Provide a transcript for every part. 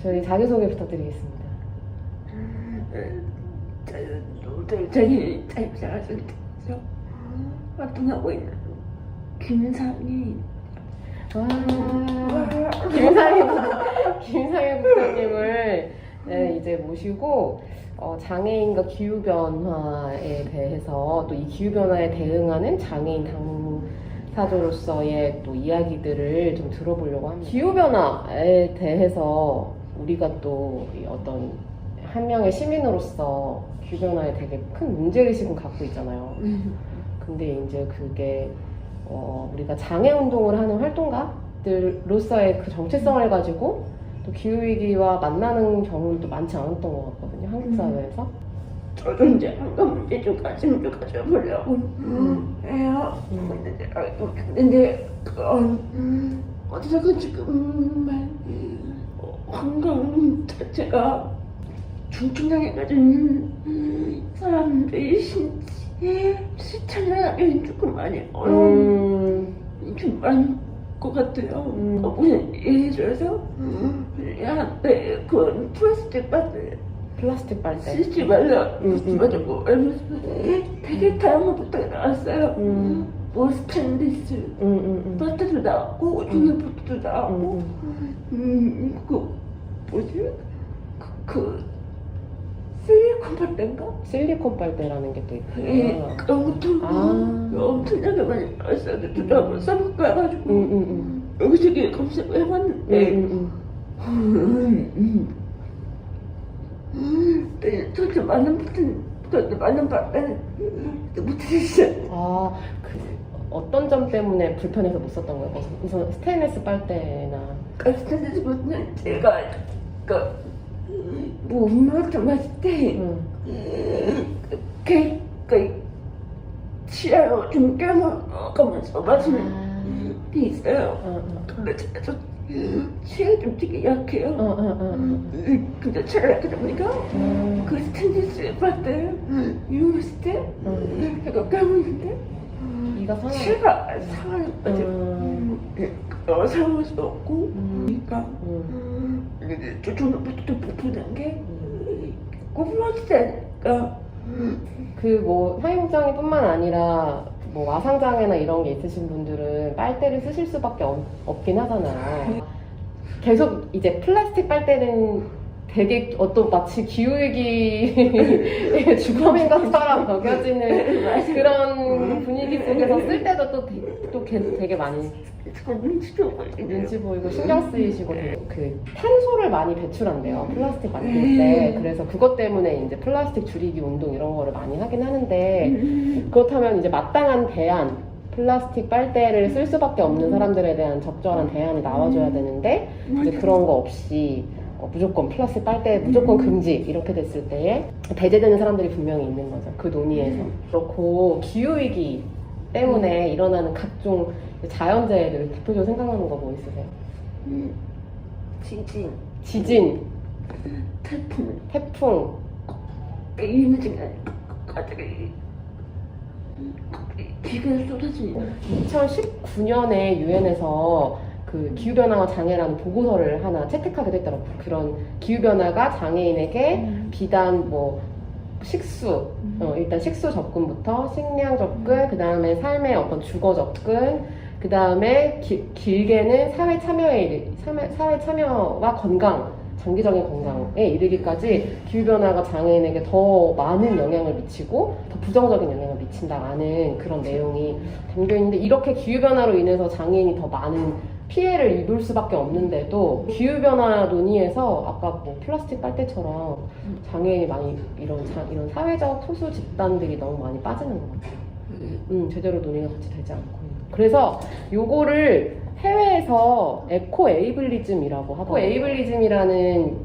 저희 자기소개 부탁드리겠습니다. 저희 자유자가족에서 활동하고 있는 김상희. 김상희 국장님을 네, 이제 모시고 장애인과 기후변화에 대해서 또 이 기후변화에 대응하는 장애인 당사자로서의 또 이야기들을 좀 들어보려고 합니다. 기후변화에 대해서 우리가 또 어떤 한 명의 시민으로서 기후변화에 되게 큰 문제의식은 갖고 있잖아요. 근데 이제 그게 우리가 장애운동을 하는 활동가들로서의 그 정체성을 가지고 또 기후위기와 만나는 경우는 또 많지 않았던 것 같거든요, 한국 사회에서. 저도 이제 한번 문제 좀 가져보려고 해요. 근데 어디서 지금 건강 자체가 중증장애가 사람들이 실천하기 조금 많이 어려운 좀 많은 것 같아요. 무슨 예를 들어서 한때 그 플라스틱 빨대 쓰지 말라 쓰지 말라고 되게 다양한 부탁이 나왔어요. 뭐 스탠리스 버터도 나왔고 유니버터도 나왔고 그 뭐지 그 실리콘 빨대인가? 실리콘 빨대라는 게 또 있구나. 그런 것도 엄청나게 많이 나왔어요. 저도 한번 써볼까 해가지고 여기저기 검색을 해봤는데 저도 많은 빨대는 못했어요. 어떤 점 때문에 불편해서 못 썼던 거예요? 우선 스테인리스 빨대나 스탠리스 버튼은 제가 뭐 음료를 마실 때 치아로 좀 깨물어가면서 마시는 게 있어요. 근데 제가 치아가 좀 되게 약해요. 근데 치아가 약하다 보니까 그 스탠리스 빨대 이용했을 때 제가 깨물는데 이가 상하네. 치아가 상하는 거죠. 상할 수 없고 그러니까 저는 또 부푸는 게 꼬부러지니까 뭐 사회복장이뿐만 아니라 뭐 와상장애나 이런 게 있으신 분들은 빨대를 쓰실 수밖에 없긴 하잖아요. 계속 이제 플라스틱 빨대는 되게 마치 기후위기의 주범인 것처럼 여겨지는 그런 분위기 속에서 쓸 때도 또 되게 많이 눈치 보이고 신경 쓰이시고 그 탄소를 많이 배출한대요, 플라스틱 만들 때. 그래서 그것 때문에 이제 플라스틱 줄이기 운동 이런 거를 많이 하긴 하는데, 그렇다면 이제 마땅한 대안, 플라스틱 빨대를 쓸 수밖에 없는 사람들에 대한 적절한 대안이 나와줘야 되는데 이제 그런 거 없이 무조건 플라스틱 빨대 무조건 금지 이렇게 됐을 때에 배제되는 사람들이 분명히 있는 거죠, 그 논의에서. 그렇고 기후위기 때문에 일어나는 각종 자연재해들 대표적으로 생각나는 거 뭐 있으세요? 지진, 태풍, 갑자기 비가 쏟아지는 2019년에 유엔에서 그 기후변화와 장애라는 보고서를 하나 채택하게 됐더라고요. 그런 기후변화가 장애인에게 비단 뭐 식수, 일단 식수 접근부터 식량 접근, 그 다음에 삶의 어떤 주거 접근, 그 다음에 길게는 사회 참여와 건강, 장기적인 건강에 이르기까지 기후변화가 장애인에게 더 많은 영향을 미치고 더 부정적인 영향을 미친다라는 그런 내용이 담겨있는데, 이렇게 기후변화로 인해서 장애인이 더 많은 피해를 입을 수밖에 없는데도 기후변화 논의에서 아까 뭐 플라스틱 빨대처럼 장애인이 많이 이런 사회적 소수 집단들이 너무 많이 빠지는 것 같아요. 제대로 논의가 같이 되지 않고. 그래서 요거를 해외에서 에코 에이블리즘이라고 하고, 에이블리즘이라는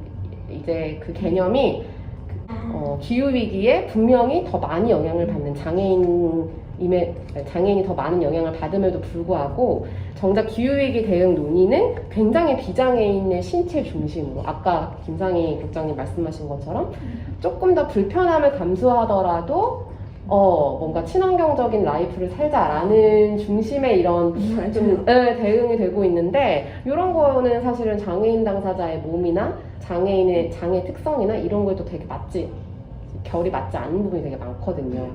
이제 그 개념이 기후 위기에 분명히 더 많이 영향을 받는 장애인이 더 많은 영향을 받음에도 불구하고 정작 기후위기 대응 논의는 굉장히 비장애인의 신체 중심으로, 아까 김상희 국장님 말씀하신 것처럼 조금 더 불편함을 감수하더라도 뭔가 친환경적인 라이프를 살자라는 중심의 이런 좀 대응이 되고 있는데, 이런 거는 사실은 장애인 당사자의 몸이나 장애인의 장애 특성이나 이런 거에 또 되게 결이 맞지 않는 부분이 되게 많거든요.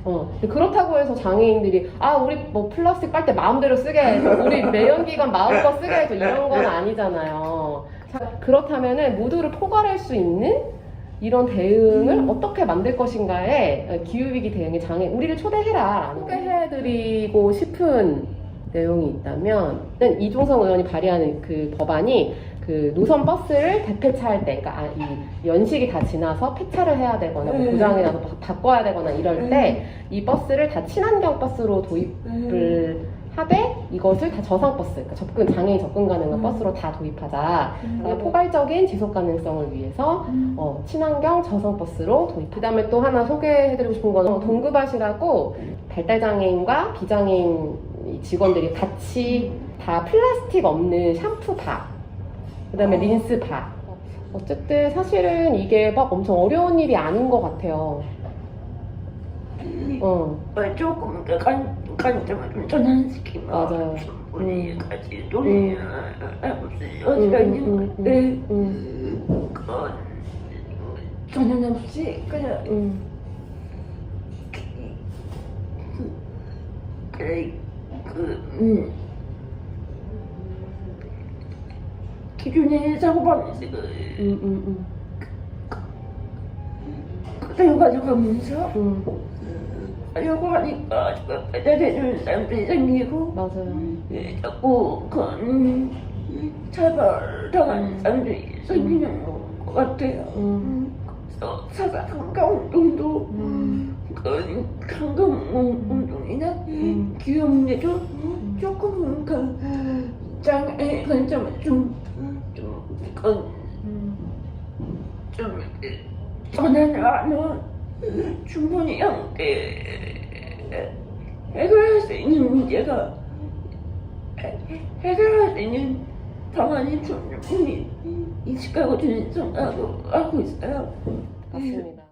근데 그렇다고 해서 장애인들이 우리 뭐 플라스틱 빨대 마음대로 쓰게 해줘, 우리 내연기관 마음껏 쓰게 해줘, 이런 건 아니잖아요. 자, 그렇다면은 모두를 포괄할 수 있는 이런 대응을 어떻게 만들 것인가에 기후위기 대응의 우리를 초대해라 소개해드리고 싶은 내용이 있다면, 이종성 의원이 발의하는 그 법안이 그 노선 버스를 대폐차할 때, 그러니까 이 연식이 다 지나서 폐차를 해야 되거나 뭐 고장이 나서 바꿔야 되거나 이럴 때 이 버스를 다 친환경 버스로 도입을 하되, 이것을 다 저상 버스, 그러니까 장애인 접근 가능한 버스로 다 도입하자. 포괄적인 지속 가능성을 위해서 친환경 저상 버스로 도입. 그다음에 또 하나 소개해드리고 싶은 거는 동급아시라고 발달 장애인과 비장애인 직원들이 같이 다 플라스틱 없는 샴푸 바, 그다음에 린스 바. 어쨌든 사실은 이게 막 엄청 어려운 일이 아닌 것 같아요. 조금 관점을 좀 전환시키면 맞아요. 충분히까지 논의할 여지가 있는 건데, 그건 전혀 없이 그냥 기준의 사고 방식을 그대로 가져가면서 하려고 하니까 배달해주는 사람들이 생기고, 맞아요. 자꾸 그건 차별당하는 사람들이 생기는 것 같아요. 그래서 사사 환경운동도 그 환경운동이나 기후 문제도 조금 그 장애 관점을 좀 전환을 하면 충분히 해결할 수 있는 문제가 해결할 수 있는 방안이 충분히 있을까고 저는 생각하고 있어요. 맞습니다.